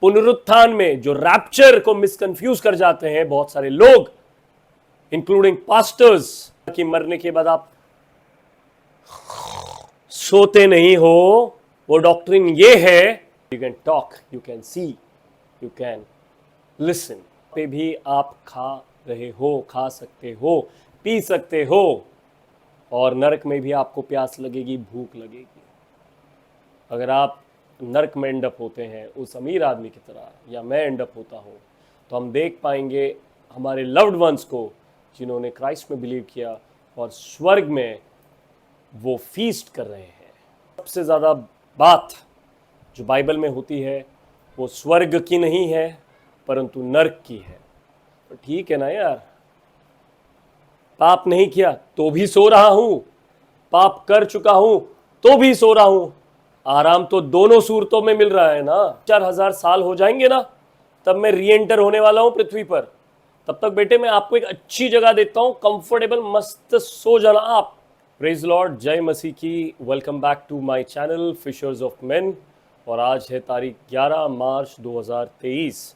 पुनरुत्थान में जो रैप्चर को मिसकंफ्यूज कर जाते हैं बहुत सारे लोग, इंक्लूडिंग पास्टर्स, कि मरने के बाद आप सोते नहीं हो, वो डॉक्ट्रिन ये है। You can talk, you can see, you can listen, पे भी आप खा रहे हो, खा सकते हो, पी सकते हो, और नरक में भी आपको प्यास लगेगी, भूख लगेगी। अगर आप नरक में एंडअप होते हैं उस अमीर आदमी की तरह, या मैं एंडअप होता हूँ, तो हम देख पाएंगे हमारे लव्ड वंस को जिन्होंने क्राइस्ट में बिलीव किया, और स्वर्ग में वो फीस्ट कर रहे हैं। सबसे ज़्यादा बात जो बाइबल में होती है वो स्वर्ग की नहीं है परंतु नरक की है। तो ठीक है ना यार, पाप नहीं किया तो भी सो रहा हूं, पाप कर चुका हूं तो भी सो रहा हूं, आराम तो दोनों सूरतों में मिल रहा है ना। 4000 साल हो जाएंगे ना, तब मैं री एंटर होने वाला हूं पृथ्वी पर। तब तक बेटे मैं आपको एक अच्छी जगह देता हूं, कंफर्टेबल मस्त सो जाना आप। प्रेज लॉर्ड, जय मसीह की। Welcome back to my channel Fishers of Men. और आज है तारीख 11 मार्च 2023।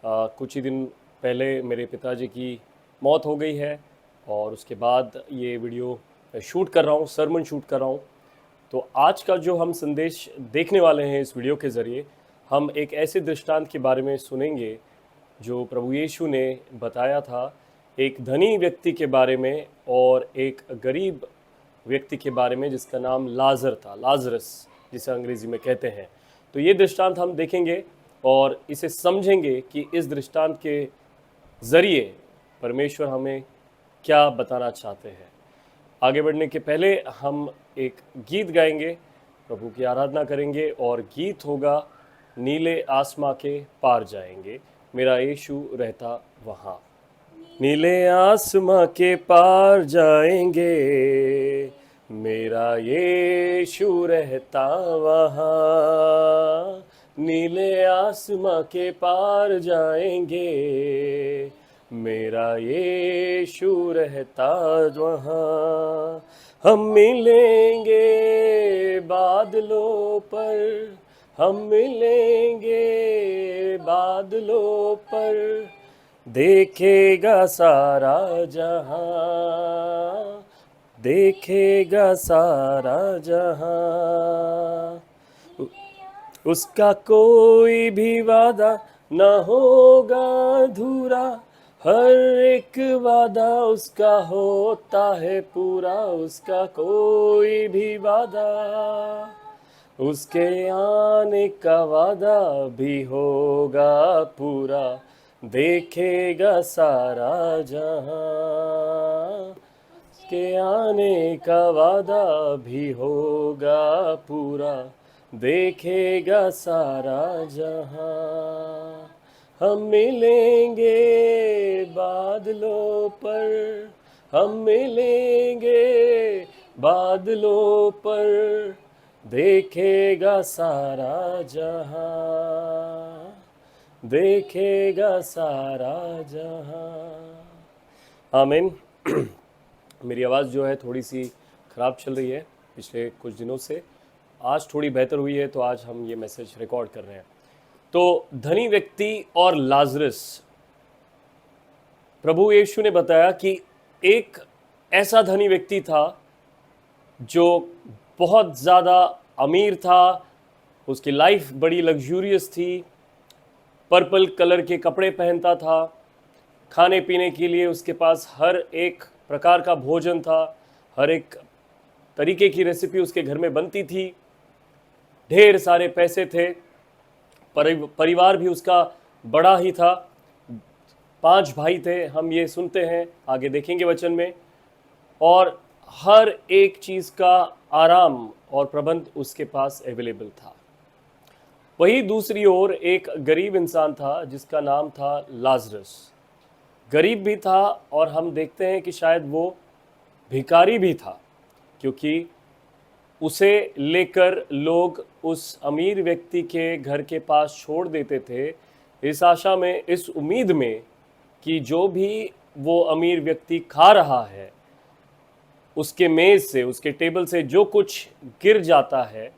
कुछ ही दिन पहले मेरे पिताजी की मौत हो गई है, और उसके बाद ये वीडियो शूट कर रहा हूँ, सरमन शूट कर रहा हूँ। तो आज का जो हम संदेश देखने वाले हैं इस वीडियो के ज़रिए, हम एक ऐसे दृष्टांत के बारे में सुनेंगे जो प्रभु यीशु ने बताया था, एक धनी व्यक्ति के बारे में और एक गरीब व्यक्ति के बारे में जिसका नाम लाजर था, लाजरस जिसे अंग्रेज़ी में कहते हैं। तो ये दृष्टांत हम देखेंगे और इसे समझेंगे कि इस दृष्टांत के ज़रिए परमेश्वर हमें क्या बताना चाहते हैं। आगे बढ़ने के पहले हम एक गीत गाएंगे, प्रभु की आराधना करेंगे, और गीत होगा नीले आसमां के पार जाएंगे, मेरा यीशु रहता वहाँ। नीले आसमां के पार जाएंगे, मेरा यीशु रहता वहाँ। नीले आसमां के पार जाएंगे, मेरा यीशु रहता वहाँ। हम मिलेंगे बादलों पर, हम मिलेंगे बादलों पर, देखेगा सारा जहां, देखेगा सारा जहां। उसका कोई भी वादा न होगा अधूरा, हर एक वादा उसका होता है पूरा। उसका कोई भी वादा, उसके आने का वादा भी होगा पूरा, देखेगा सारा जहां। उसके आने का वादा भी होगा पूरा, देखेगा सारा जहां। हम मिलेंगे बादलों पर, हम मिलेंगे बादलों पर, देखेगा सारा जहां, देखेगा सारा जहां। आमीन। मेरी आवाज़ जो है थोड़ी सी ख़राब चल रही है पिछले कुछ दिनों से, आज थोड़ी बेहतर हुई है, तो आज हम ये मैसेज रिकॉर्ड कर रहे हैं। तो धनी व्यक्ति और लाजरस, प्रभु यीशु ने बताया कि एक ऐसा धनी व्यक्ति था जो बहुत ज़्यादा अमीर था, उसकी लाइफ बड़ी लग्जूरियस थी, पर्पल कलर के कपड़े पहनता था, खाने पीने के लिए उसके पास हर एक प्रकार का भोजन था, हर एक तरीके की रेसिपी उसके घर में बनती थी, ढेर सारे पैसे थे, परिवार भी उसका बड़ा ही था, 5 भाई थे, हम ये सुनते हैं, आगे देखेंगे वचन में, और हर एक चीज़ का आराम और प्रबंध उसके पास अवेलेबल था। वही दूसरी ओर एक गरीब इंसान था जिसका नाम था लाजरस। गरीब भी था, और हम देखते हैं कि शायद वो भिखारी भी था, क्योंकि उसे लेकर लोग उस अमीर व्यक्ति के घर के पास छोड़ देते थे, इस आशा में, इस उम्मीद में कि जो भी वो अमीर व्यक्ति खा रहा है, उसके मेज़ से, उसके टेबल से जो कुछ गिर जाता है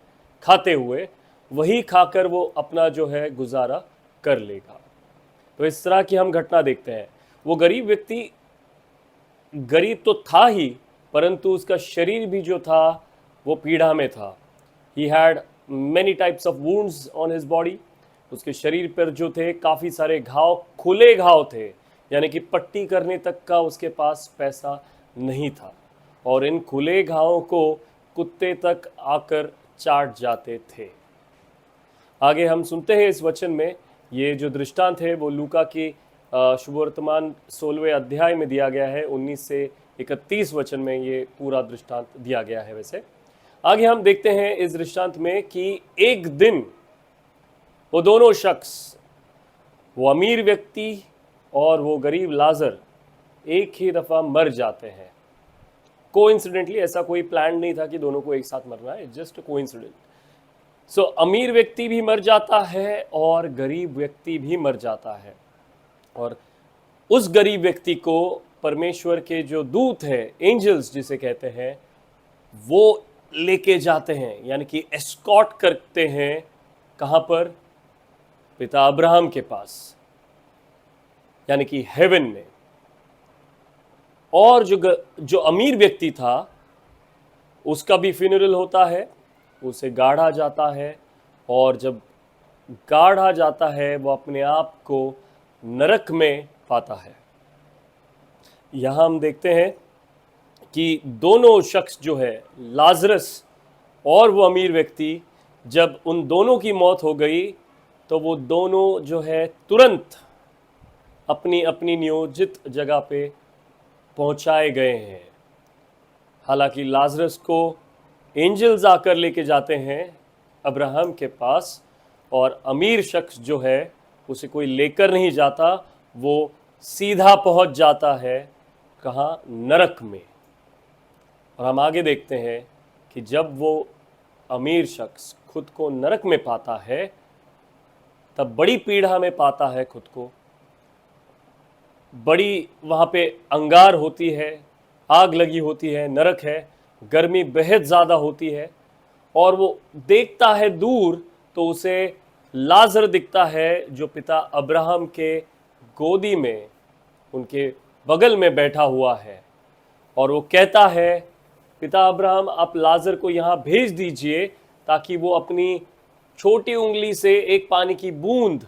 खाते हुए, वही खाकर वो अपना जो है गुजारा कर लेगा। तो इस तरह की हम घटना देखते हैं। वो गरीब व्यक्ति गरीब तो था ही, परंतु उसका शरीर भी जो था वो पीड़ा में था। He had many types of wounds on his body. उसके शरीर पर जो थे काफ़ी सारे घाव, खुले घाव थे, यानी कि पट्टी करने तक का उसके पास पैसा नहीं था, और इन खुले घावों को कुत्ते तक आकर चाट जाते थे। आगे हम सुनते हैं इस वचन में, ये जो दृष्टांत है वो लूका की शुभवर्तमान 16वें अध्याय में दिया गया है। 19 से 31 वचन में ये पूरा दृष्टांत दिया गया है। वैसे आगे हम देखते हैं इस दृष्टांत में कि एक दिन वो दोनों शख्स, वो अमीर व्यक्ति और वो गरीब लाजर, एक ही दफ़ा मर जाते हैं। कोइंसिडेंटली, ऐसा कोई प्लान नहीं था कि दोनों को एक साथ मरना है, जस्ट कोइंसिडेंट। सो अमीर व्यक्ति भी मर जाता है और गरीब व्यक्ति भी मर जाता है, और उस गरीब व्यक्ति को परमेश्वर के जो दूत हैं, एंजल्स जिसे कहते हैं, वो लेके जाते हैं, यानी कि एस्कॉर्ट करते हैं। कहाँ पर? पिता अब्राहम के पास, यानी कि हेवन में। और जो अमीर व्यक्ति था उसका भी फ्यूनरल होता है, उसे गाड़ा जाता है, और जब गाड़ा जाता है वो अपने आप को नरक में पाता है। यहाँ हम देखते हैं कि दोनों शख्स जो है, लाजरस और वो अमीर व्यक्ति, जब उन दोनों की मौत हो गई तो वो दोनों जो है तुरंत अपनी अपनी नियोजित जगह पे पहुंचाए गए हैं। हालांकि लाजरस को एंजल्स आकर लेके जाते हैं अब्राहम के पास, और अमीर शख्स जो है उसे कोई लेकर नहीं जाता, वो सीधा पहुंच जाता है कहाँ? नरक में। और हम आगे देखते हैं कि जब वो अमीर शख्स खुद को नरक में पाता है, तब बड़ी पीड़ा में पाता है खुद को। बड़ी वहाँ पे अंगार होती है, आग लगी होती है, नरक है, गर्मी बेहद ज़्यादा होती है, और वो देखता है दूर तो उसे लाजर दिखता है जो पिता अब्राहम के गोदी में, उनके बगल में बैठा हुआ है। और वो कहता है, पिता अब्राहम आप लाजर को यहाँ भेज दीजिए ताकि वो अपनी छोटी उंगली से एक पानी की बूंद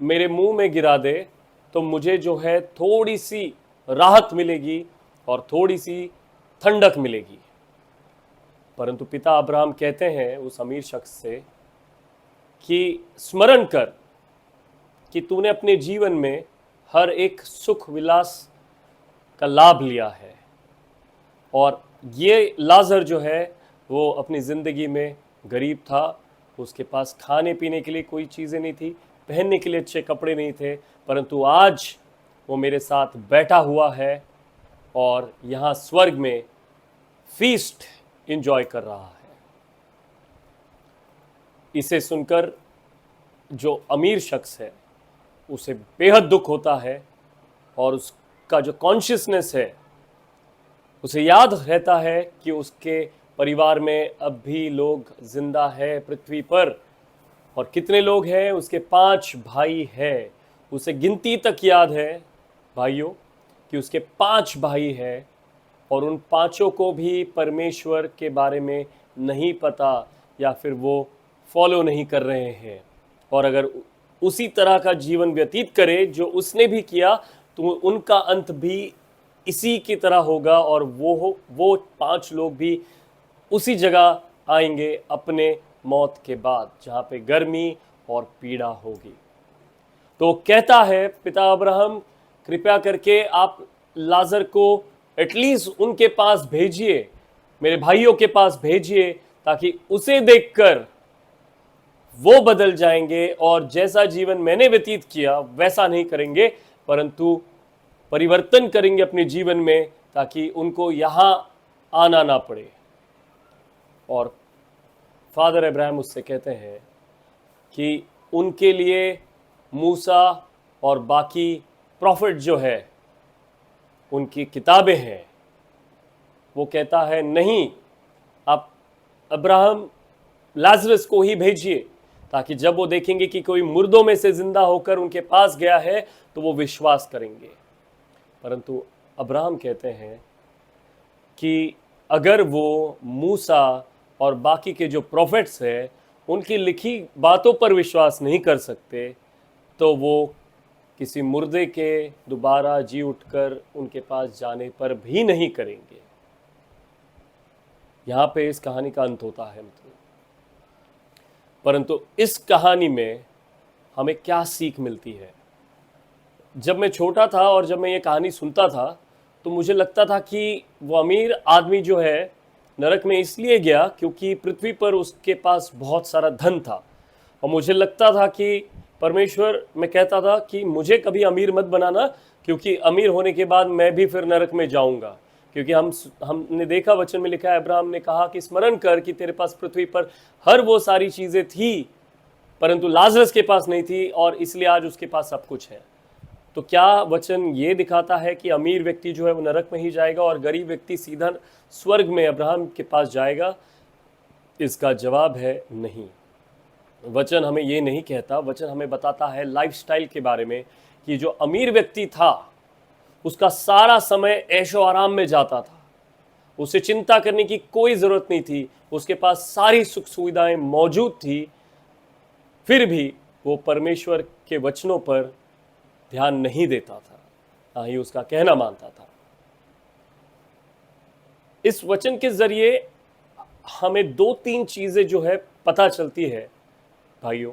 मेरे मुंह में गिरा दे, तो मुझे जो है थोड़ी सी राहत मिलेगी और थोड़ी सी ठंडक मिलेगी। परंतु पिता अब्राहम कहते हैं उस अमीर शख्स से कि स्मरण कर कि तूने अपने जीवन में हर एक सुख विलास का लाभ लिया है, और ये लाजर जो है वो अपनी ज़िंदगी में गरीब था, उसके पास खाने पीने के लिए कोई चीज़ें नहीं थी, पहनने के लिए अच्छे कपड़े नहीं थे, परंतु आज वो मेरे साथ बैठा हुआ है और यहाँ स्वर्ग में फीस्ट एंजॉय कर रहा है। इसे सुनकर जो अमीर शख्स है उसे बेहद दुख होता है, और उसका जो कॉन्शियसनेस है उसे याद रहता है कि उसके परिवार में अब भी लोग जिंदा है पृथ्वी पर, और कितने लोग हैं? उसके 5 भाई हैं। उसे गिनती तक याद है भाइयों कि उसके 5 भाई हैं, और उन पांचों को भी परमेश्वर के बारे में नहीं पता, या फिर वो फॉलो नहीं कर रहे हैं। और अगर उसी तरह का जीवन व्यतीत करे जो उसने भी किया, तो उनका अंत भी इसी की तरह होगा, और वो 5 लोग भी उसी जगह आएंगे अपने मौत के बाद, जहाँ पे गर्मी और पीड़ा होगी। तो कहता है, पिता अब्राहम कृपया करके आप लाजर को एटलीस्ट उनके पास भेजिए, मेरे भाइयों के पास भेजिए, ताकि उसे देखकर वो बदल जाएंगे, और जैसा जीवन मैंने व्यतीत किया वैसा नहीं करेंगे, परंतु परिवर्तन करेंगे अपने जीवन में, ताकि उनको यहाँ आना ना पड़े। और फादर अब्राहम उससे कहते हैं कि उनके लिए मूसा और बाकी प्रॉफिट जो है, उनकी किताबें हैं। वो कहता है नहीं, आप अब्राहम लाजरस को ही भेजिए, ताकि जब वो देखेंगे कि कोई मुर्दों में से जिंदा होकर उनके पास गया है तो वो विश्वास करेंगे। परंतु अब्राहम कहते हैं कि अगर वो मूसा और बाकी के जो प्रोफेट्स हैं उनकी लिखी बातों पर विश्वास नहीं कर सकते, तो वो किसी मुर्दे के दोबारा जी उठकर उनके पास जाने पर भी नहीं करेंगे। यहां पे इस कहानी का अंत होता है मित्रों। परंतु इस कहानी में हमें क्या सीख मिलती है? जब मैं छोटा था और जब मैं ये कहानी सुनता था तो मुझे लगता था कि वो अमीर आदमी जो है नरक में इसलिए गया क्योंकि पृथ्वी पर उसके पास बहुत सारा धन था। और मुझे लगता था कि परमेश्वर, मैं कहता था कि मुझे कभी अमीर मत बनाना, क्योंकि अमीर होने के बाद मैं भी फिर नरक में जाऊंगा। क्योंकि हमने देखा, वचन में लिखा है, अब्राहम ने कहा कि स्मरण कर कि तेरे पास पृथ्वी पर हर वो सारी चीजें थी परंतु लाजरस के पास नहीं थी, और इसलिए आज उसके पास सब कुछ है। तो क्या वचन ये दिखाता है कि अमीर व्यक्ति जो है वो नरक में ही जाएगा और गरीब व्यक्ति सीधा स्वर्ग में अब्राहम के पास जाएगा? इसका जवाब है नहीं। वचन हमें ये नहीं कहता। वचन हमें बताता है लाइफस्टाइल के बारे में कि जो अमीर व्यक्ति था उसका सारा समय ऐशो आराम में जाता था, उसे चिंता करने की कोई जरूरत नहीं थी, उसके पास सारी सुख सुविधाएं मौजूद थी, फिर भी वो परमेश्वर के वचनों पर ध्यान नहीं देता था, ना ही उसका कहना मानता था। इस वचन के जरिए हमें दो तीन चीजें जो है पता चलती है भाइयों।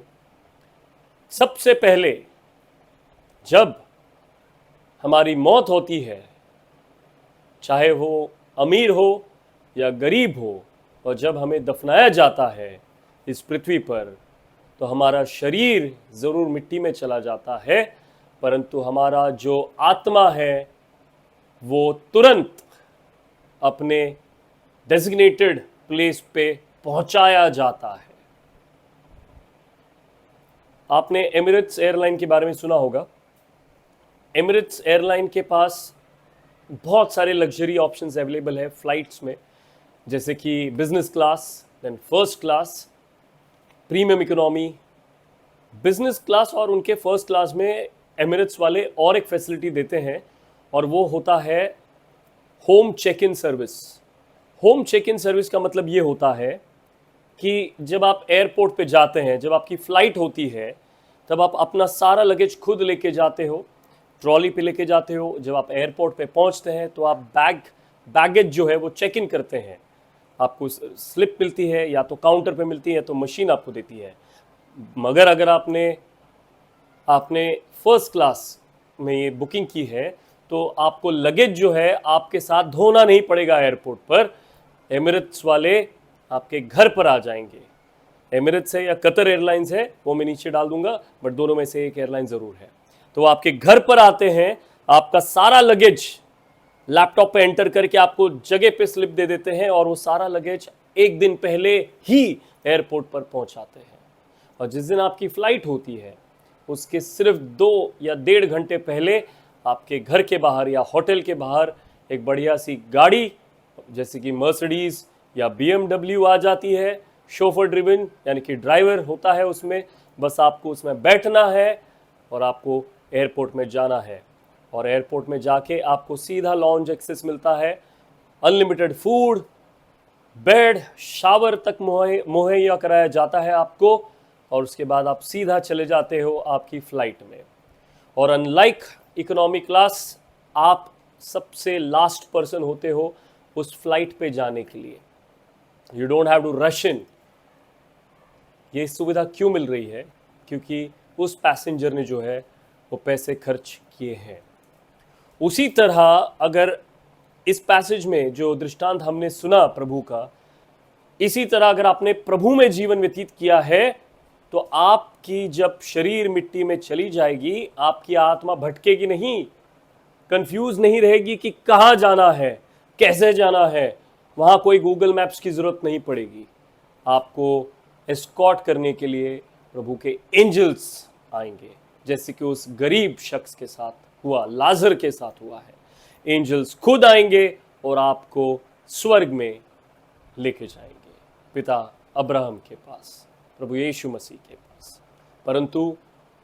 सबसे पहले, जब हमारी मौत होती है, चाहे वो अमीर हो या गरीब हो, और जब हमें दफनाया जाता है इस पृथ्वी पर, तो हमारा शरीर जरूर मिट्टी में चला जाता है, परंतु हमारा जो आत्मा है वो तुरंत अपने डेजिग्नेटेड प्लेस पे पहुंचाया जाता है। आपने एमिरेट्स एयरलाइन के बारे में सुना होगा। एमिरेट्स एयरलाइन के पास बहुत सारे लग्जरी ऑप्शंस अवेलेबल है फ्लाइट्स में, जैसे कि business class, then first class, premium economy, business class. और उनके फर्स्ट क्लास में एमिरेट्स वाले और एक फैसिलिटी देते हैं, और वो होता है home check in service. Home check in service का मतलब ये होता है कि जब आप एयरपोर्ट पे जाते हैं, जब आपकी फ़्लाइट होती है, तब आप अपना सारा लगेज खुद लेके जाते हो, ट्रॉली पे लेके जाते हो। जब आप एयरपोर्ट पे पहुंचते हैं तो आप बैगेज जो है वो चेक इन करते हैं। आपको स्लिप मिलती है, या तो काउंटर पे मिलती है, तो मशीन आपको देती है। मगर अगर आपने फर्स्ट क्लास में ये बुकिंग की है, तो आपको लगेज जो है आपके साथ धोना नहीं पड़ेगा एयरपोर्ट पर। एमिरेट्स वाले आपके घर पर आ जाएंगे। एमिरेट्स है या कतर एयरलाइंस है, वो मैं नीचे डाल दूंगा, बट दोनों में से एक एयरलाइन ज़रूर है। तो वो आपके घर पर आते हैं, आपका सारा लगेज लैपटॉप पे एंटर करके आपको जगह पे स्लिप दे देते हैं, और वो सारा लगेज एक दिन पहले ही एयरपोर्ट पर पहुंचाते हैं। और जिस दिन आपकी फ़्लाइट होती है उसके सिर्फ 2 या 1.5 घंटे पहले आपके घर के बाहर या होटल के बाहर एक बढ़िया सी गाड़ी, जैसे कि मर्सिडीज़ या BMW आ जाती है, शोफर ड्रिवन, यानी कि ड्राइवर होता है उसमें। बस आपको उसमें बैठना है और आपको एयरपोर्ट में जाना है, और एयरपोर्ट में जाके आपको सीधा लॉन्ज एक्सेस मिलता है। अनलिमिटेड फूड, बेड, शावर तक मुहैया कराया जाता है आपको, और उसके बाद आप सीधा चले जाते हो आपकी फ़्लाइट में। और अनलाइक इकोनॉमी क्लास, आप सबसे लास्ट पर्सन होते हो उस फ्लाइट पे जाने के लिए। You don't have to rush in. ये सुविधा क्यों मिल रही है? क्योंकि उस पैसेंजर ने जो है वो पैसे खर्च किए हैं। उसी तरह अगर इस पैसेज में जो दृष्टांत हमने सुना प्रभु का, इसी तरह अगर आपने प्रभु में जीवन व्यतीत किया है, तो आपकी जब शरीर मिट्टी में चली जाएगी, आपकी आत्मा भटकेगी नहीं, कंफ्यूज नहीं रहेगी कि कहाँ जाना है, कैसे जाना है। वहाँ कोई गूगल मैप्स की ज़रूरत नहीं पड़ेगी। आपको एस्कॉर्ट करने के लिए प्रभु के एंजल्स आएंगे, जैसे कि उस गरीब शख्स के साथ हुआ, लाजर के साथ हुआ है। एंजल्स खुद आएंगे और आपको स्वर्ग में लेके जाएंगे, पिता अब्राहम के पास। प्रभु यीशु मसीह के पास। परंतु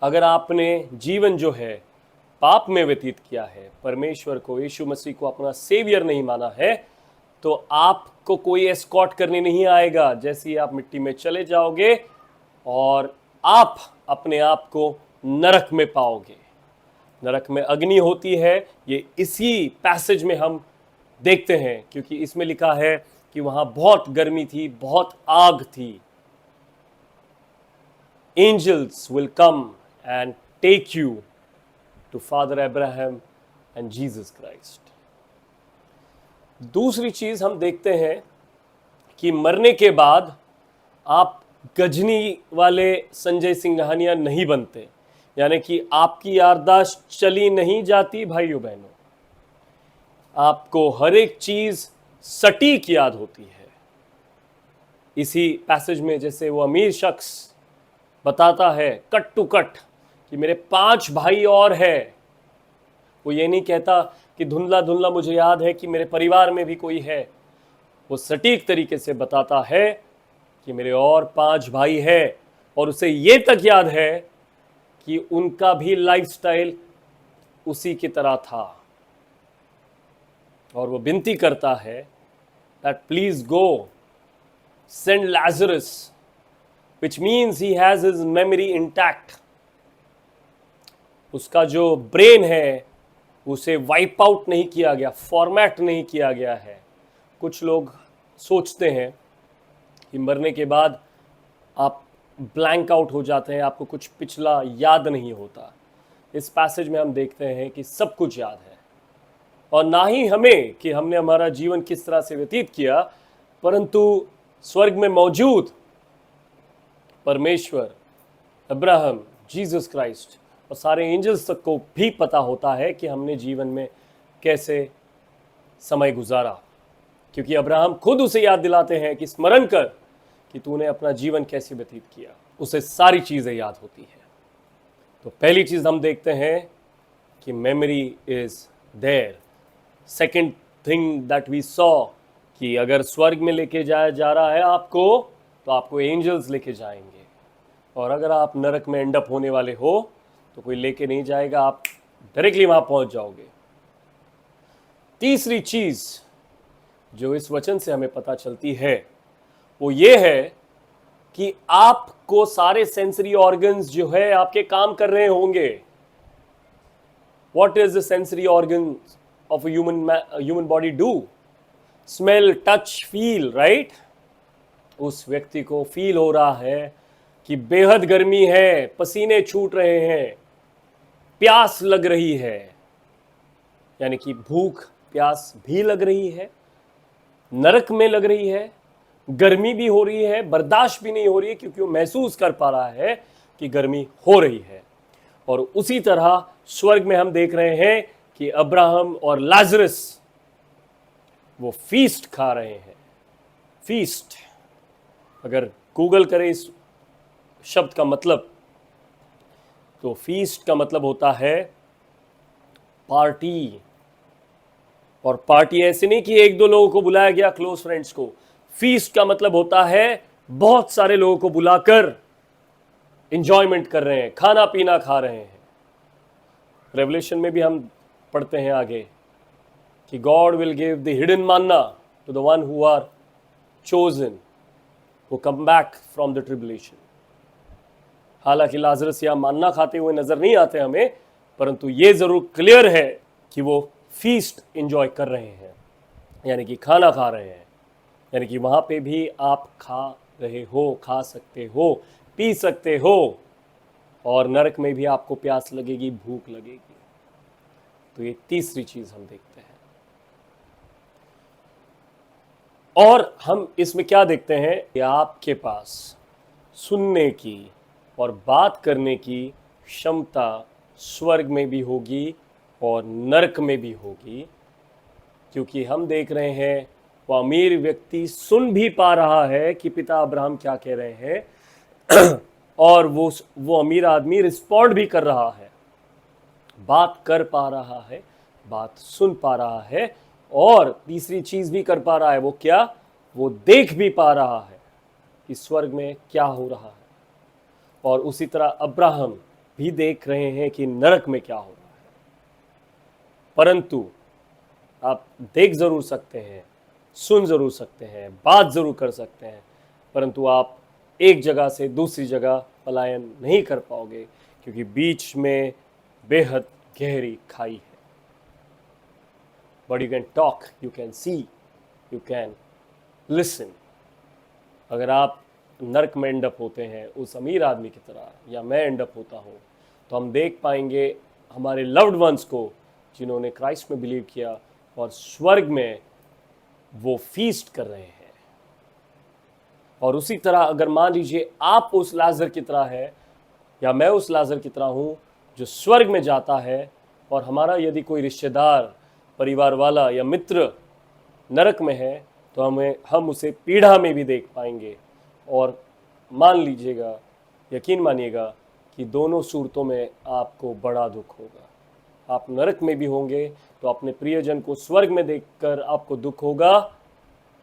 अगर आपने जीवन जो है पाप में व्यतीत किया है, परमेश्वर को, यीशु मसीह को अपना सेवियर नहीं माना है, तो आपको कोई एस्कॉर्ट करने नहीं आएगा। जैसे ही आप मिट्टी में चले जाओगे और आप अपने आप को नरक में पाओगे। नरक में अग्नि होती है, ये इसी पैसेज में हम देखते हैं, क्योंकि इसमें लिखा है कि वहां बहुत गर्मी थी, बहुत आग थी। Angels will come and take you to Father Abraham and Jesus Christ. दूसरी चीज हम देखते हैं कि मरने के बाद आप गजनी वाले संजय सिंघानिया नहीं बनते, यानी कि आपकी याददाश्त चली नहीं जाती भाइयों बहनों। आपको हर एक चीज सटीक याद होती है। इसी पैसेज में जैसे वो अमीर शख्स बताता है कट टू कट कि मेरे 5 भाई और हैं। वो ये नहीं कहता कि धुंधला धुंधला मुझे याद है कि मेरे परिवार में भी कोई है। वो सटीक तरीके से बताता है कि मेरे और 5 भाई हैं, और उसे ये तक याद है कि उनका भी लाइफस्टाइल उसी की तरह था। और वो विनती करता है that please go send Lazarus, which means he has his memory intact. उसका जो ब्रेन है उसे वाइप आउट नहीं किया गया, फॉर्मेट नहीं किया गया है। कुछ लोग सोचते हैं कि मरने के बाद आप ब्लैंक आउट हो जाते हैं, आपको कुछ पिछला याद नहीं होता। इस पैसेज में हम देखते हैं कि सब कुछ याद है, और ना ही हमें कि हमने हमारा जीवन किस तरह से व्यतीत किया, परंतु स्वर्ग में मौजूद परमेश्वर, अब्राहम, जीसस क्राइस्ट और सारे एंजल्स तक को भी पता होता है कि हमने जीवन में कैसे समय गुजारा। क्योंकि अब्राहम खुद उसे याद दिलाते हैं कि स्मरण कर कि तूने अपना जीवन कैसे व्यतीत किया। उसे सारी चीज़ें याद होती हैं। तो पहली चीज़ हम देखते हैं कि memory is there. Second thing that we saw कि अगर स्वर्ग में लेके जाया जा रहा है आपको, तो आपको एंजल्स लेके जाएंगे, और अगर आप नरक में एंड अप होने वाले हो तो कोई लेके नहीं जाएगा, आप डायरेक्टली वहां पहुंच जाओगे। तीसरी चीज जो इस वचन से हमें पता चलती है वो ये है कि आपको सारे सेंसरी ऑर्गन्स जो है आपके काम कर रहे होंगे। What is the sensory organs of a human body do? Smell, touch, feel, right? उस व्यक्ति को फील हो रहा है कि बेहद गर्मी है, पसीने छूट रहे हैं, प्यास लग रही है, यानी कि भूख प्यास भी लग रही है, नरक में लग रही है, गर्मी भी हो रही है, बर्दाश्त भी नहीं हो रही है, क्योंकि वो महसूस कर पा रहा है कि गर्मी हो रही है। और उसी तरह स्वर्ग में हम देख रहे हैं कि अब्राहम और लाजरस वो फीस्ट खा रहे हैं। फीस्ट, अगर गूगल करें इस शब्द का मतलब, तो फीस्ट का मतलब होता है पार्टी। और पार्टी ऐसे नहीं कि एक दो लोगों को बुलाया गया, क्लोज फ्रेंड्स को। फीस्ट का मतलब होता है बहुत सारे लोगों को बुलाकर एंजॉयमेंट कर रहे हैं, खाना पीना खा रहे हैं। रेवलेशन में भी हम पढ़ते हैं आगे कि God will give the hidden manna to the one who are chosen who come back from the tribulation. हालांकि लाजरस या मान्ना खाते हुए नजर नहीं आते हमें, परंतु ये जरूर क्लियर है कि वो फीस्ट एंजॉय कर रहे हैं, यानी कि खाना खा रहे हैं। यानी कि वहां पे भी आप खा रहे हो, खा सकते हो, पी सकते हो, और नरक में भी आपको प्यास लगेगी, भूख लगेगी। तो ये तीसरी चीज हम देखते हैं। और हम इसमें क्या देखते हैं कि आपके पास सुनने की और बात करने की क्षमता स्वर्ग में भी होगी और नरक में भी होगी, क्योंकि हम देख रहे हैं वो अमीर व्यक्ति सुन भी पा रहा है कि पिता अब्राहम क्या कह रहे हैं और वो अमीर आदमी रिस्पॉन्ड भी कर रहा है, बात कर पा रहा है, बात सुन पा रहा है, और तीसरी चीज भी कर पा रहा है। वो क्या? वो देख भी पा रहा है कि स्वर्ग में क्या हो रहा है। और उसी तरह अब्राहम भी देख रहे हैं कि नरक में क्या हो रहा है, परंतु आप देख जरूर सकते हैं, सुन जरूर सकते हैं, बात जरूर कर सकते हैं, परंतु आप एक जगह से दूसरी जगह पलायन नहीं कर पाओगे, क्योंकि बीच में बेहद गहरी खाई है. But you can talk, you can see, you can listen. अगर आप नरक में एंडअप होते हैं उस अमीर आदमी की तरह, या मैं एंडअप होता हूँ, तो हम देख पाएंगे हमारे लव्ड वंस को जिन्होंने क्राइस्ट में बिलीव किया, और स्वर्ग में वो फीस्ट कर रहे हैं. और उसी तरह अगर मान लीजिए आप उस लाजर की तरह है, या मैं उस लाजर की तरह हूँ जो स्वर्ग में जाता है, और हमारा यदि कोई रिश्तेदार, परिवार वाला या मित्र नरक में है, तो हम उसे पीढ़ा में भी देख पाएंगे. और मान लीजिएगा, यकीन मानिएगा कि दोनों सूरतों में आपको बड़ा दुख होगा. आप नरक में भी होंगे तो अपने प्रियजन को स्वर्ग में देखकर आपको दुख होगा,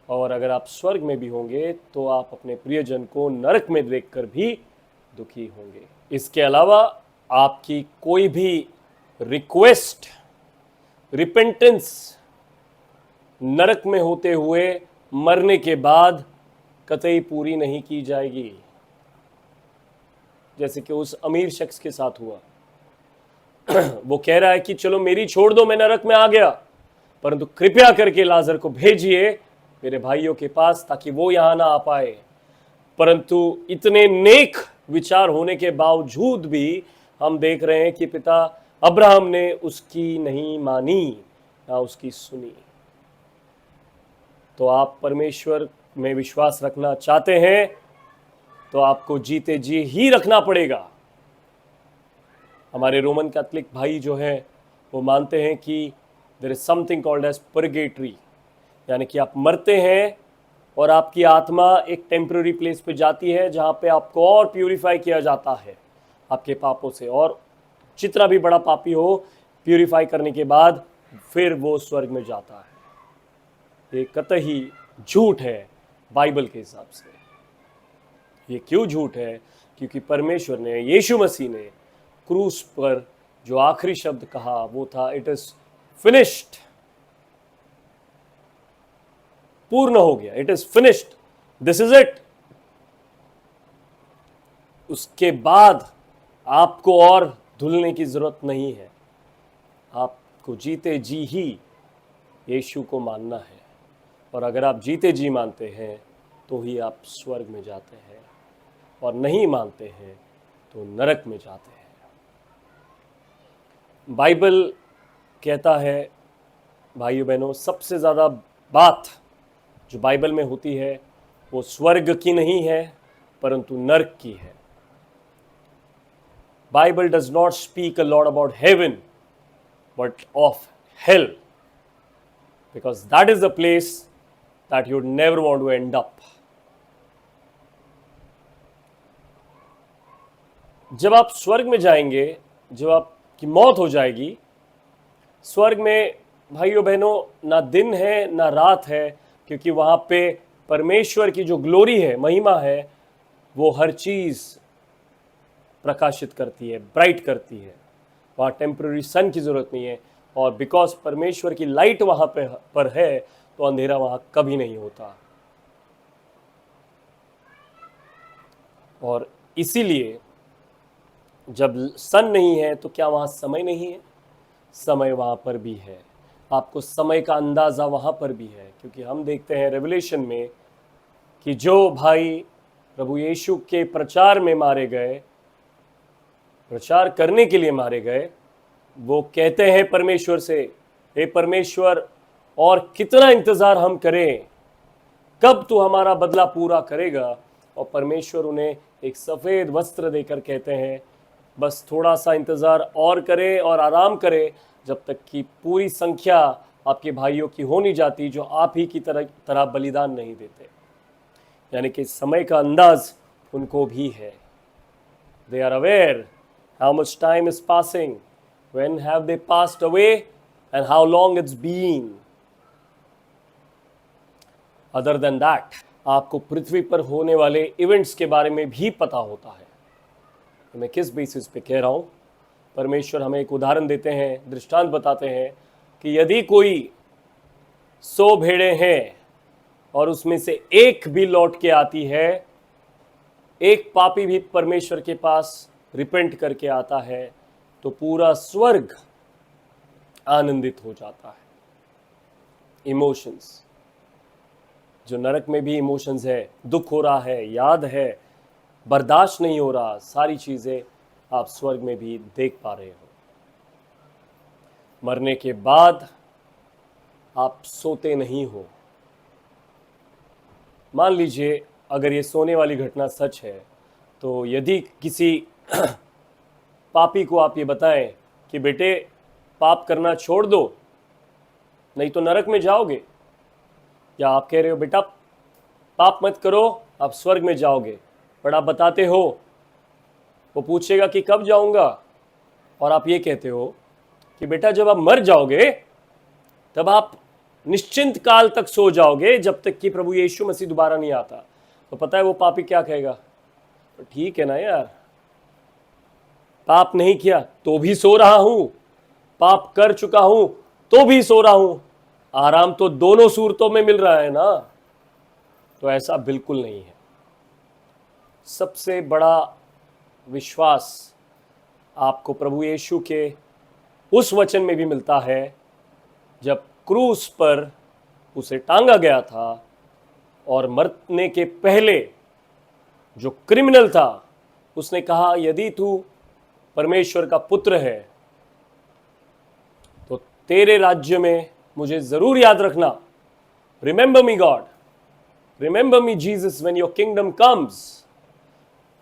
और अगर आप स्वर्ग में भी होंगे तो आप अपने प्रियजन को नरक में देखकर भी दुखी होंगे. इसके अलावा आपकी कोई भी रिक्वेस्ट, रिपेंटेंस नरक में होते हुए मरने के बाद कतई पूरी नहीं की जाएगी, जैसे कि उस अमीर शख्स के साथ हुआ. वो कह रहा है कि चलो मेरी छोड़ दो, मैं नरक में आ गया, परंतु कृपया करके लाजर को भेजिए मेरे भाइयों के पास ताकि वो यहां ना आ पाए. परंतु इतने नेक विचार होने के बावजूद भी हम देख रहे हैं कि पिता अब्राहम ने उसकी नहीं मानी, ना उसकी सुनी. तो आप परमेश्वर में विश्वास रखना चाहते हैं तो आपको जीते जी ही रखना पड़ेगा. हमारे रोमन कैथोलिक भाई जो हैं वो मानते हैं कि there is something called as purgatory, यानी कि आप मरते हैं और आपकी आत्मा एक टेम्पररी प्लेस पे जाती है जहाँ पे आपको और प्यूरिफाई किया जाता है आपके पापों से, और जितना भी बड़ा पापी हो प्यूरिफाई करने के बाद फिर वो स्वर्ग में जाता है. ये कतई झूठ है बाइबल के हिसाब से. ये क्यों झूठ है? क्योंकि परमेश्वर ने, यीशु मसीह ने क्रूस पर जो आखिरी शब्द कहा वो था इट इज फिनिश्ड. पूर्ण हो गया, it is finished, this is it. उसके बाद आपको और धुलने की जरूरत नहीं है. आपको जीते जी ही यीशु को मानना है, और अगर आप जीते जी मानते हैं तो ही आप स्वर्ग में जाते हैं, और नहीं मानते हैं तो नरक में जाते हैं. बाइबल कहता है भाइयों बहनों, सबसे ज़्यादा बात जो बाइबल में होती है वो स्वर्ग की नहीं है परंतु नरक की है. Bible does not speak a lot about haven but of hell, because that is the place that you would never want to end up. जब आप स्वर्ग में जाएंगे, जब आपकी मौत हो जाएगी, स्वर्ग में भाइयों बहनों ना दिन है ना रात है, क्योंकि वहाँ पे परमेश्वर की जो ग्लोरी है, महिमा है, वो हर चीज़ प्रकाशित करती है, ब्राइट करती है. वहाँ टेम्पररी सन की ज़रूरत नहीं है, और बिकॉज परमेश्वर की लाइट वहाँ पर है तो अंधेरा वहाँ कभी नहीं होता. और इसीलिए जब सन नहीं है तो क्या वहाँ समय नहीं है? समय वहाँ पर भी है. आपको समय का अंदाज़ा वहाँ पर भी है, क्योंकि हम देखते हैं रेवलेशन में कि जो भाई प्रभु यीशु के प्रचार में मारे गए, प्रचार करने के लिए मारे गए, वो कहते हैं परमेश्वर से, हे परमेश्वर और कितना इंतज़ार हम करें, कब तू हमारा बदला पूरा करेगा? और परमेश्वर उन्हें एक सफ़ेद वस्त्र देकर कहते हैं बस थोड़ा सा इंतज़ार और करें और आराम करें, जब तक कि पूरी संख्या आपके भाइयों की हो नहीं जाती जो आप ही की तरह बलिदान नहीं देते. यानी कि समय का अंदाज उनको भी है. They are aware how much time is passing, when have they passed away and how long it's been. Other than that, आपको पृथ्वी पर होने वाले इवेंट्स के बारे में भी पता होता है. मैं किस बेसिस पे कह रहा हूँ? परमेश्वर हमें एक उदाहरण देते हैं, दृष्टांत बताते हैं कि यदि कोई 100 भेड़ें हैं और उसमें से एक भी लौट के आती है, एक पापी भी परमेश्वर के पास रिपेंट करके आता है, तो पूरा स्वर्ग आनंदित हो जाता है। इमोशंस, जो नरक में भी इमोशंस है, दुख हो रहा है, याद है, बर्दाश्त नहीं हो रहा, सारी चीजें आप स्वर्ग में भी देख पा रहे हो। मरने के बाद आप सोते नहीं हो। मान लीजिए अगर ये सोने वाली घटना सच है, तो यदि किसी पापी को आप ये बताएं कि बेटे पाप करना छोड़ दो, नहीं तो नरक में जाओगे, या आप कह रहे हो बेटा पाप मत करो आप स्वर्ग में जाओगे, पर आप बताते हो, वो पूछेगा कि कब जाऊंगा, और आप ये कहते हो कि बेटा जब आप मर जाओगे तब आप निश्चिंत काल तक सो जाओगे जब तक कि प्रभु यीशु मसीह दोबारा नहीं आता। तो पता है वो पापी क्या कहेगा? तो ठीक है ना यार, पाप नहीं किया तो भी सो रहा हूं, पाप कर चुका हूं तो भी सो रहा हूं, आराम तो दोनों सूरतों में मिल रहा है ना। तो ऐसा बिल्कुल नहीं है। सबसे बड़ा विश्वास आपको प्रभु यीशु के उस वचन में भी मिलता है जब क्रूस पर उसे टांगा गया था और मरने के पहले जो क्रिमिनल था उसने कहा यदि तू परमेश्वर का पुत्र है तो तेरे राज्य में मुझे जरूर याद रखना। Remember me God, remember me Jesus when your kingdom comes.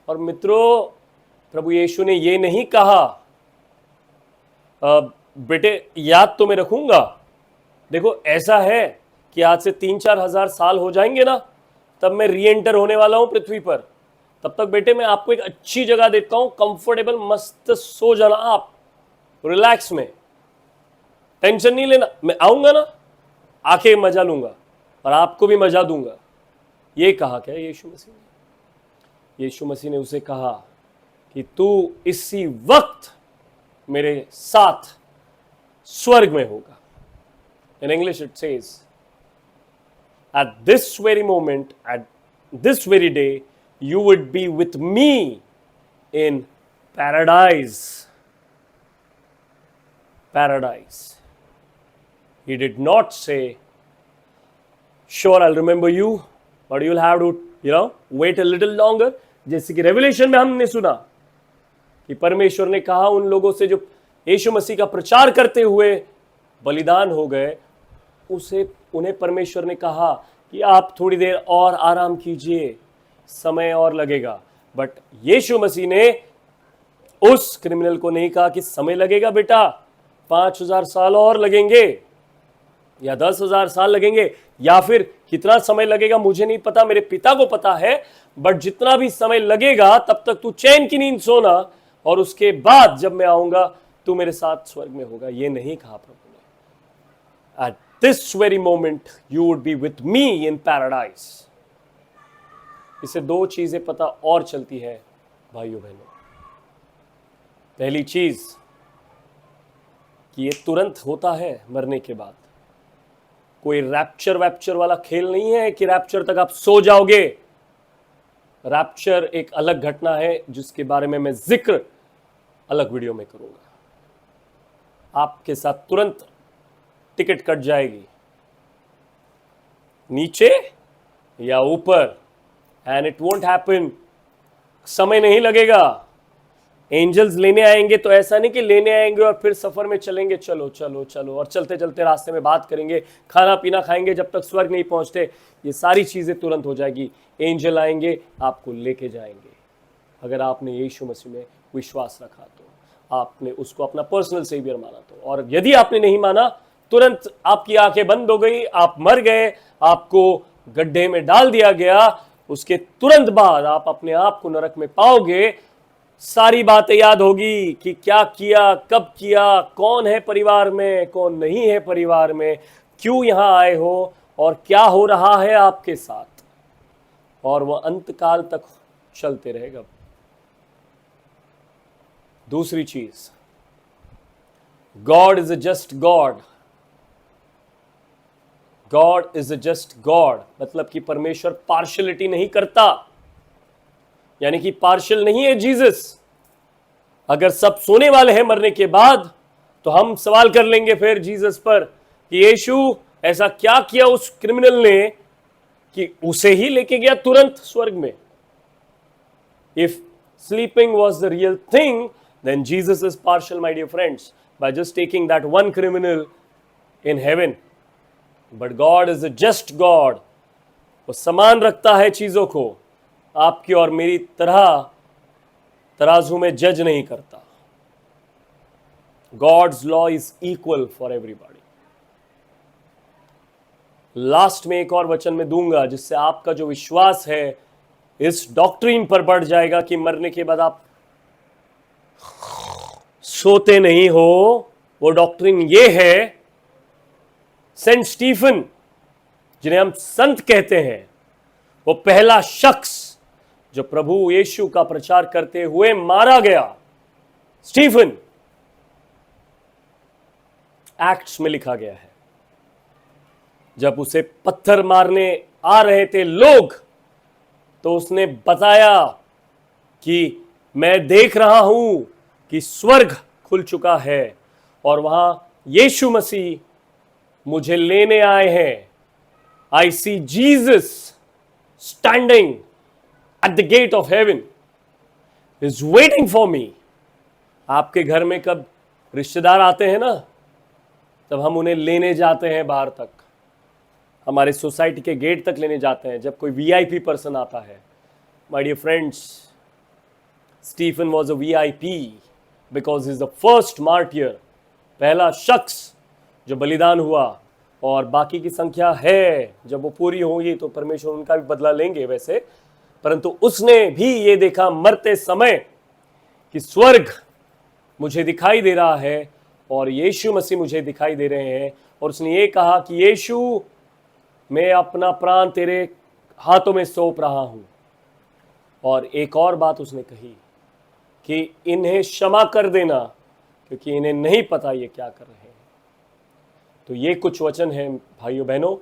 और मित्रों, प्रभु यीशु ने ये नहीं कहा बेटे याद तो मैं रखूंगा, देखो ऐसा है कि आज से 3-4 हजार साल हो जाएंगे ना, तब मैं री एंटर होने वाला हूं पृथ्वी पर, तब तक बेटे मैं आपको एक अच्छी जगह देता हूं, कंफर्टेबल मस्त सो जाना आप रिलैक्स में, टेंशन नहीं लेना, मैं आऊंगा ना आके मजा लूंगा और आपको भी मजा दूंगा। ये कहा क्या यीशु मसीह ने? यीशु मसीह ने उसे कहा कि तू इसी वक्त मेरे साथ स्वर्ग में होगा। In English it says, at this very moment, at this very day, you would be with me in paradise. Paradise. He did not say, sure I'll remember you, but you'll have to, wait a little longer. जैसे कि revelation में हमने सुना कि परमेश्वर ने कहा उन लोगों से जो यीशु मसीह का प्रचार करते हुए बलिदान हो गए, उन्हें परमेश्वर ने कहा कि आप थोड़ी देर और आराम कीजिए, समय और लगेगा। बट यीशु मसीह ने उस क्रिमिनल को नहीं कहा कि समय लगेगा बेटा, 5000 साल और लगेंगे या 10,000 साल लगेंगे, या फिर कितना समय लगेगा मुझे नहीं पता, मेरे पिता को पता है, बट जितना भी समय लगेगा तब तक तू चैन की नींद सोना और उसके बाद जब मैं आऊंगा तू मेरे साथ स्वर्ग में होगा। ये नहीं कहा प्रभु ने। At this very moment you would be with me in paradise। इसे दो चीजें पता और चलती है भाइयों बहनों। पहली चीज कि ये तुरंत होता है मरने के बाद, कोई रैप्चर वैप्चर वाला खेल नहीं है कि रैप्चर तक आप सो जाओगे। रैप्चर एक अलग घटना है जिसके बारे में मैं जिक्र अलग वीडियो में करूंगा। आपके साथ तुरंत टिकट कट जाएगी, नीचे या ऊपर, एंड इट वोंट हैपन। समय नहीं लगेगा। एंजल्स लेने आएंगे तो ऐसा नहीं कि लेने आएंगे और फिर सफर में चलेंगे, चलो चलो चलो, और चलते चलते रास्ते में बात करेंगे, खाना पीना खाएंगे जब तक स्वर्ग नहीं पहुंचते। ये सारी चीजें तुरंत हो जाएगी। एंजल आएंगे, आपको लेके जाएंगे। अगर आपने यीशु मसीह में विश्वास रखा तो, आपने उसको अपना पर्सनल सेवियर माना तो, और यदि आपने नहीं माना, तुरंत आपकी आंखें बंद हो गई, आप मर गए, आपको गड्ढे में डाल दिया गया, उसके तुरंत बाद आप अपने आप को नरक में पाओगे। सारी बातें याद होगी कि क्या किया, कब किया, कौन है परिवार में, कौन नहीं है परिवार में, क्यों यहां आए हो और क्या हो रहा है आपके साथ, और वह अंत काल तक चलते रहेगा। दूसरी चीज, God is a just God. God is a just God मतलब कि परमेश्वर पार्शियलिटी नहीं करता, यानी कि पार्शियल नहीं है जीसस। अगर सब सोने वाले हैं मरने के बाद, तो हम सवाल कर लेंगे फिर जीसस पर कि यीशु ऐसा क्या किया उस क्रिमिनल ने कि उसे ही लेके गया तुरंत स्वर्ग में। If sleeping was the real thing, then Jesus is partial my dear friends, by just taking that one criminal in heaven. But God is a just God, वो समान रखता है चीजों को, आपकी और मेरी तरह तराजू में जज नहीं करता। God's law is equal for everybody. Last में एक और वचन में दूंगा जिससे आपका जो विश्वास है इस डॉक्ट्रिन पर बढ़ जाएगा कि मरने के बाद आप सोते नहीं हो। वो डॉक्ट्रिन ये है, सेंट स्टीफन जिन्हें हम संत कहते हैं, वो पहला शख्स जो प्रभु यीशु का प्रचार करते हुए मारा गया। स्टीफन, एक्ट्स में लिखा गया है, जब उसे पत्थर मारने आ रहे थे लोग, तो उसने बताया कि मैं देख रहा हूं कि स्वर्ग खुल चुका है और वहां यीशु मसीह मुझे लेने आए हैं। I see Jesus standing at the gate of heaven, is waiting for me. आपके घर में कब रिश्तेदार आते हैं ना, तब हम उन्हें लेने जाते हैं बाहर तक, हमारे सोसाइटी के गेट तक लेने जाते हैं जब कोई वीआईपी पर्सन आता है। My dear friends, Stephen was a VIP because is the first martyr, पहला शख्स जो बलिदान हुआ। और बाकी की संख्या है, जब वो पूरी होगी तो परमेश्वर उनका भी बदला लेंगे वैसे, परंतु उसने भी ये देखा मरते समय कि स्वर्ग मुझे दिखाई दे रहा है और यीशु मसीह मुझे दिखाई दे रहे हैं। और उसने ये कहा कि यीशु, मैं अपना प्राण तेरे हाथों में सौंप रहा हूं। और एक और बात उसने कही कि इन्हें क्षमा कर देना, क्योंकि इन्हें नहीं पता ये क्या कर रहे हैं। तो ये कुछ वचन हैं भाइयों बहनों,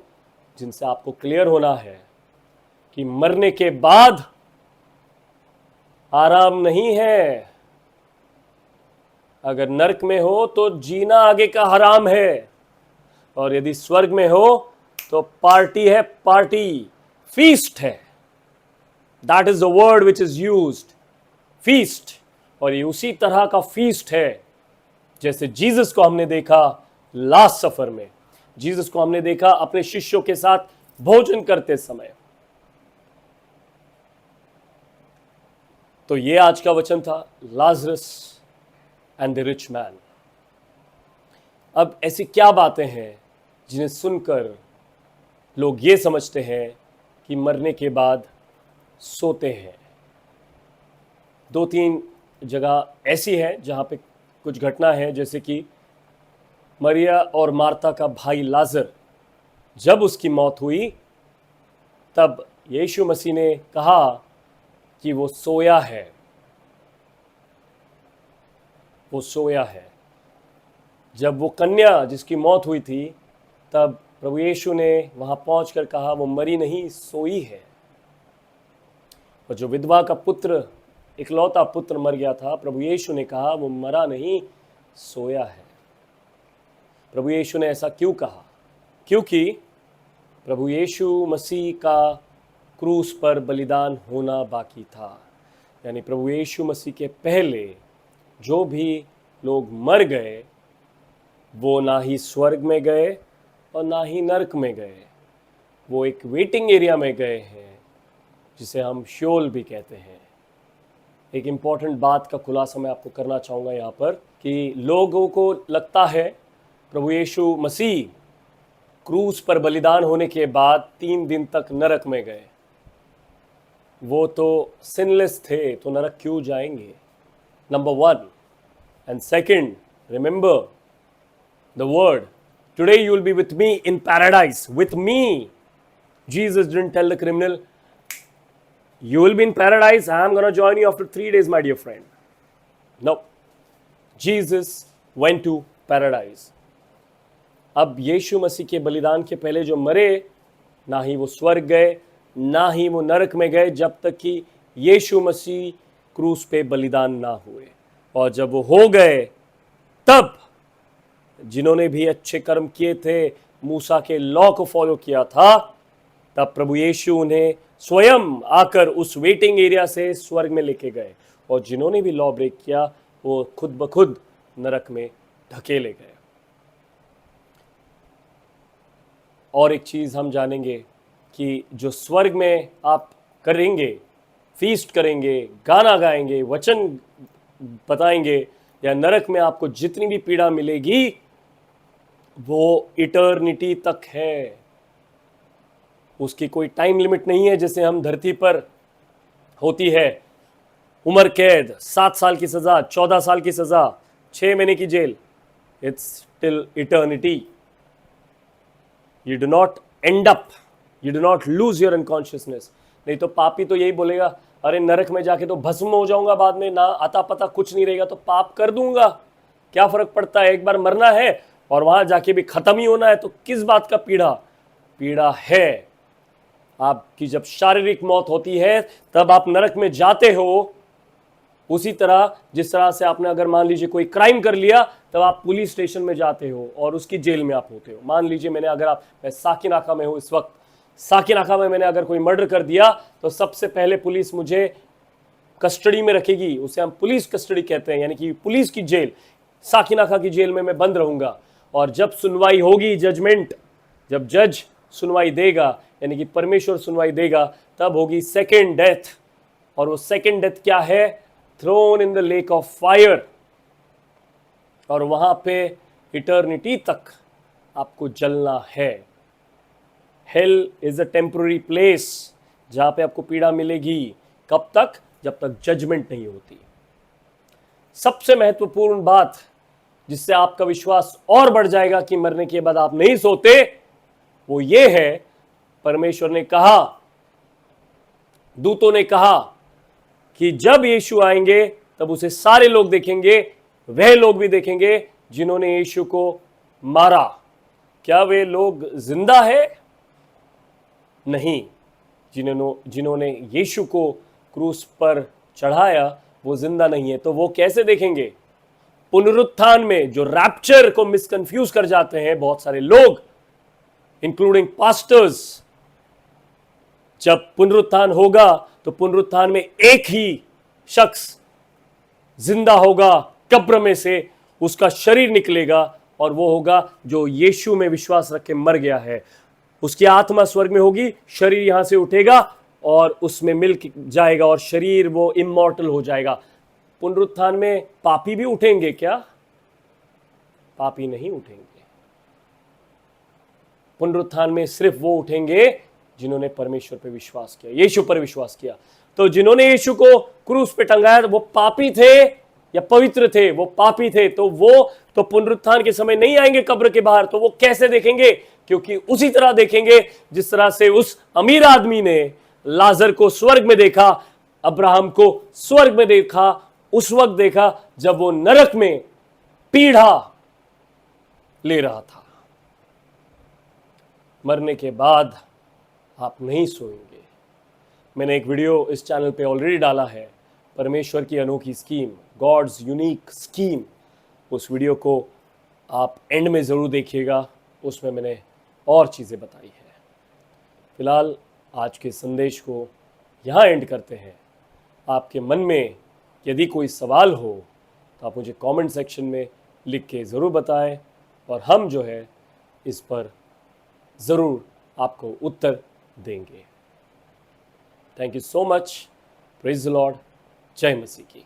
जिनसे आपको क्लियर होना है कि मरने के बाद आराम नहीं है। अगर नरक में हो तो जीना आगे का हराम है, और यदि स्वर्ग में हो तो पार्टी है, पार्टी, फीस्ट है। That is the word which is used, feast. और ये उसी तरह का फीस्ट है जैसे जीसस को हमने देखा लास्ट सफर में, जीसस को हमने देखा अपने शिष्यों के साथ भोजन करते समय। तो ये आज का वचन था, Lazarus and the rich man. अब ऐसी क्या बातें हैं जिन्हें सुनकर लोग ये समझते हैं कि मरने के बाद सोते हैं? दो तीन जगह ऐसी है जहां पे कुछ घटना है, जैसे कि मरिया और मार्था का भाई लाजर, जब उसकी मौत हुई तब यीशु मसीह ने कहा कि वो सोया है, वो सोया है। जब वो कन्या जिसकी मौत हुई थी, तब प्रभु यीशु ने वहां पहुंचकर कहा वो मरी नहीं, सोई है। और जो विधवा का पुत्र, इकलौता पुत्र मर गया था, प्रभु यीशु ने कहा वो मरा नहीं, सोया है। प्रभु यीशु ने ऐसा क्यों कहा? क्योंकि प्रभु यीशु मसीह का क्रूस पर बलिदान होना बाकी था। यानी प्रभु यीशु मसीह के पहले जो भी लोग मर गए, वो ना ही स्वर्ग में गए और ना ही नरक में गए, वो एक वेटिंग एरिया में गए हैं, जिसे हम श्योल भी कहते हैं। एक इम्पॉर्टेंट बात का खुलासा मैं आपको करना चाहूँगा यहाँ पर, कि लोगों को लगता है प्रभु यीशु मसीह क्रूस पर बलिदान होने के बाद 3 दिन तक नरक में गए। वो तो सिनलेस थे, तो नरक क्यों जाएंगे? Number 1 and second, remember the word, today you will be with me in paradise, with me. Jesus didn't tell the criminal, you will be in paradise, I am going to join you after 3 days, my dear friend. No, Jesus went to paradise. अब यीशु मसीह के बलिदान के पहले जो मरे, ना ही वो स्वर्ग गए ना ही वो नरक में गए, जब तक कि यीशु मसीह क्रूस पे बलिदान ना हुए। और जब वो हो गए, तब जिन्होंने भी अच्छे कर्म किए थे, मूसा के लॉ को फॉलो किया था, तब प्रभु यीशु उन्हें स्वयं आकर उस वेटिंग एरिया से स्वर्ग में लेके गए। और जिन्होंने भी लॉ ब्रेक किया, वो खुद ब खुद नरक में धकेले गए। और एक चीज हम जानेंगे कि जो स्वर्ग में आप करेंगे, फीस्ट करेंगे, गाना गाएंगे, वचन बताएंगे, या नरक में आपको जितनी भी पीड़ा मिलेगी, वो इटर्निटी तक है। उसकी कोई टाइम लिमिट नहीं है जैसे हम धरती पर होती है। उम्र कैद, 7 साल की सजा, 14 साल की सजा, 6 महीने की जेल। It's till eternity. You do not end up, you do not lose your unconsciousness। नहीं तो पापी तो यही बोलेगा, अरे नरक में जाके तो भस्म हो जाऊंगा, बाद में ना आता पता कुछ नहीं रहेगा, तो पाप कर दूंगा, क्या फर्क पड़ता है, एक बार मरना है और वहां जाके भी खत्म ही होना है, तो किस बात का पीड़ा। पीड़ा है आपकी जब शारीरिक मौत होती है, तब आप नरक में जाते हो। उसी तरह जिस तरह से आपने अगर मान लीजिए कोई क्राइम कर लिया, तब आप पुलिस स्टेशन में जाते हो और उसकी जेल में आप होते हो। मान लीजिए मैं साकिनाका में हूं इस वक्त, साकिनाका में मैंने अगर कोई मर्डर कर दिया, तो सबसे पहले पुलिस मुझे कस्टडी में रखेगी, उसे हम पुलिस कस्टडी कहते हैं, यानी कि पुलिस की जेल। साकिनाका की जेल में मैं बंद रहूंगा। और जब सुनवाई होगी, जजमेंट, जब जज सुनवाई देगा, यानी कि परमेश्वर सुनवाई देगा, तब होगी सेकेंड डेथ। और वो सेकेंड डेथ क्या है? Thrown in the lake of fire. और वहां पे इटर्निटी तक आपको जलना है। Hell is a temporary place जहां पे आपको पीड़ा मिलेगी। कब तक? जब तक जजमेंट नहीं होती। सबसे महत्वपूर्ण बात जिससे आपका विश्वास और बढ़ जाएगा कि मरने के बाद आप नहीं सोते, वो ये है, परमेश्वर ने कहा, दूतों ने कहा कि जब यीशु आएंगे तब उसे सारे लोग देखेंगे, वह लोग भी देखेंगे जिन्होंने यीशु को मारा। क्या वे लोग जिंदा है? नहीं। जिन्होंने यीशु को क्रूस पर चढ़ाया वो जिंदा नहीं है। तो वो कैसे देखेंगे? पुनरुत्थान में, जो रैप्चर को मिसकंफ्यूज कर जाते हैं बहुत सारे लोग, इंक्लूडिंग पास्टर्स। जब पुनरुत्थान होगा तो पुनरुत्थान में एक ही शख्स जिंदा होगा कब्र में से, उसका शरीर निकलेगा और वो होगा जो यीशु में विश्वास रख के मर गया है। उसकी आत्मा स्वर्ग में होगी, शरीर यहां से उठेगा और उसमें मिल जाएगा और शरीर वो इमॉर्टल हो जाएगा। पुनरुत्थान में पापी भी उठेंगे क्या? पापी नहीं उठेंगे। पुनरुत्थान में सिर्फ वो उठेंगे जिन्होंने परमेश्वर पर विश्वास किया, यीशु पर विश्वास किया। तो जिन्होंने यीशु को क्रूस पे टंगाया वो पापी थे या पवित्र थे? वो पापी थे। तो वो तो पुनरुत्थान के समय नहीं आएंगे कब्र के बाहर। तो वो कैसे देखेंगे? क्योंकि उसी तरह देखेंगे जिस तरह से उस अमीर आदमी ने लाजर को स्वर्ग में देखा, अब्राहम को स्वर्ग में देखा, उस वक्त देखा जब वो नरक में पीड़ा ले रहा था। मरने के बाद आप नहीं सोएंगे। मैंने एक वीडियो इस चैनल पे ऑलरेडी डाला है, परमेश्वर की अनोखी स्कीम, गॉड्स यूनिक स्कीम। उस वीडियो को आप एंड में ज़रूर देखिएगा, उसमें मैंने और चीज़ें बताई हैं। फिलहाल आज के संदेश को यहाँ एंड करते हैं। आपके मन में यदि कोई सवाल हो तो आप मुझे कमेंट सेक्शन में लिख के ज़रूर बताएं और हम जो है इस पर ज़रूर आपको उत्तर देंगे। Thank you so much. Praise the Lord. जय मसीह की।